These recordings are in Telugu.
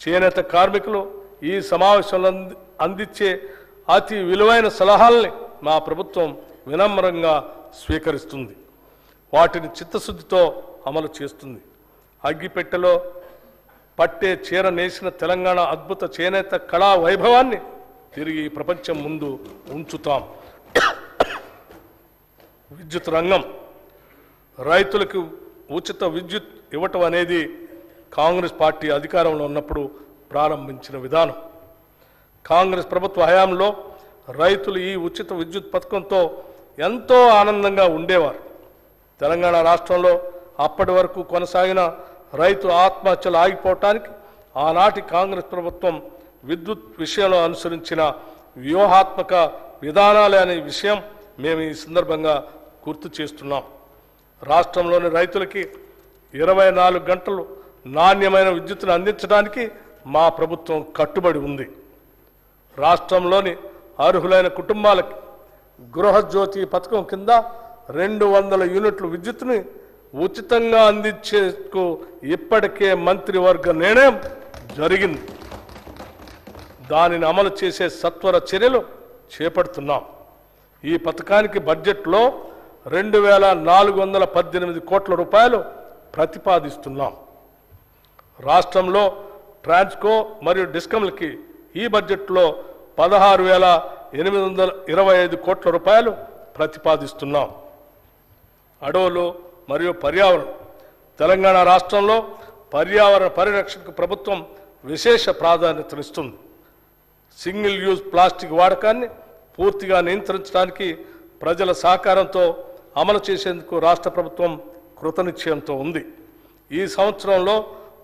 చేనేత కార్మికులు ఈ సమావేశంలో అందించే అతి విలువైన సలహాల్ని మా ప్రభుత్వం వినమ్రంగా స్వీకరిస్తుంది. వాటిని చిత్తశుద్ధితో అమలు చేస్తుంది. అగ్గిపెట్టెలో పట్టే చీర నేసిన తెలంగాణ అద్భుత చేనేత కళా వైభవాన్ని తిరిగి ప్రపంచం ముందు ఉంచుతాం. విద్యుత్ రంగం, రైతులకు ఉచిత విద్యుత్ ఇవ్వటం అనేది కాంగ్రెస్ పార్టీ అధికారంలో ఉన్నప్పుడు ప్రారంభించిన విధానం. కాంగ్రెస్ ప్రభుత్వ హయాంలో రైతులు ఈ ఉచిత విద్యుత్ పథకంతో ఎంతో ఆనందంగా ఉండేవారు. తెలంగాణ రాష్ట్రంలో అప్పటి వరకు కొనసాగిన రైతు ఆత్మహత్యలు ఆగిపోవటానికి ఆనాటి కాంగ్రెస్ ప్రభుత్వం విద్యుత్ విషయంలో అనుసరించిన వ్యూహాత్మక విధానాలే అనే విషయం మేము ఈ సందర్భంగా గుర్తు చేస్తున్నాం. రాష్ట్రంలోని రైతులకి 24 గంటలు నాణ్యమైన విద్యుత్తును అందించడానికి మా ప్రభుత్వం కట్టుబడి ఉంది. రాష్ట్రంలోని అర్హులైన కుటుంబాలకి గృహజ్యోతి పథకం కింద 200 యూనిట్ల విద్యుత్తుని ఉచితంగా అందించేందుకు ఇప్పటికే మంత్రివర్గ నిర్ణయం జరిగింది. దానిని అమలు చేసే సత్వర చర్యలు చేపడుతున్నాం. ఈ పథకానికి బడ్జెట్లో 2418 కోట్ల రూపాయలు ప్రతిపాదిస్తున్నాం. రాష్ట్రంలో ట్రాన్స్కో మరియు డిస్కమ్లకి ఈ బడ్జెట్లో 16,825 కోట్ల రూపాయలు ప్రతిపాదిస్తున్నాం. అడవులు మరియు పర్యావరణం, తెలంగాణ రాష్ట్రంలో పర్యావరణ పరిరక్షణకు ప్రభుత్వం విశేష ప్రాధాన్యతనిస్తుంది. సింగిల్ యూజ్ ప్లాస్టిక్ వాడకాన్ని పూర్తిగా నియంత్రించడానికి ప్రజల సహకారంతో అమలు చేసేందుకు రాష్ట్ర ప్రభుత్వం కృతనిశ్చయంతో ఉంది. ఈ సంవత్సరంలో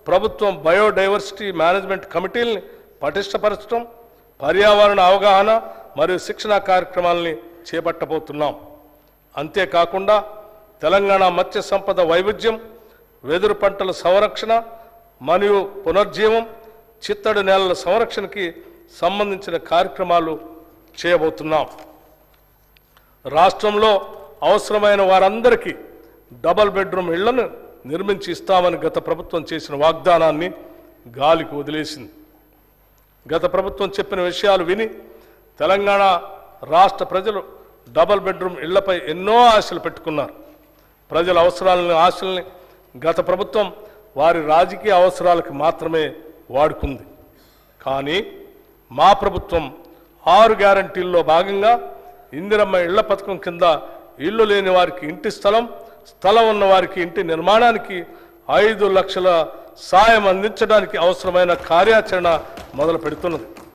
ప్రభుత్వం బయోడైవర్సిటీ మేనేజ్మెంట్ కమిటీల్ని పటిష్టపరచడం, పర్యావరణ అవగాహన మరియు శిక్షణా కార్యక్రమాలని చేపట్టబోతున్నాం. అంతేకాకుండా తెలంగాణ మత్స్య సంపద వైవిధ్యం, వెదురు పంటల సంరక్షణ మరియు పునర్జీవం, చిత్తడి నేలల సంరక్షణకి సంబంధించిన కార్యక్రమాలు చేయబోతున్నాం. రాష్ట్రంలో అవసరమైన వారందరికీ డబుల్ బెడ్రూమ్ ఇళ్లను నిర్మించి ఇస్తామని గత ప్రభుత్వం చేసిన వాగ్దానాన్ని గాలికి వదిలేసింది. గత ప్రభుత్వం చెప్పిన విషయాలు విని తెలంగాణ రాష్ట్ర ప్రజలు డబుల్ బెడ్రూమ్ ఇళ్లపై ఎన్నో ఆశలు పెట్టుకున్నారు. ప్రజల అవసరాలను, ఆశల్ని గత ప్రభుత్వం వారి రాజకీయ అవసరాలకు మాత్రమే వాడుకుంది. కానీ మా ప్రభుత్వం 6 గ్యారంటీల్లో భాగంగా ఇందిరమ్మ ఇళ్ల పథకం కింద ఇల్లు లేని వారికి ఇంటి స్థలం, స్థలం ఉన్న వారికి ఇంటి నిర్మాణానికి 5 లక్షల సాయం అందించడానికి అవసరమైన కార్యాచరణ మొదలు పెడుతున్నది.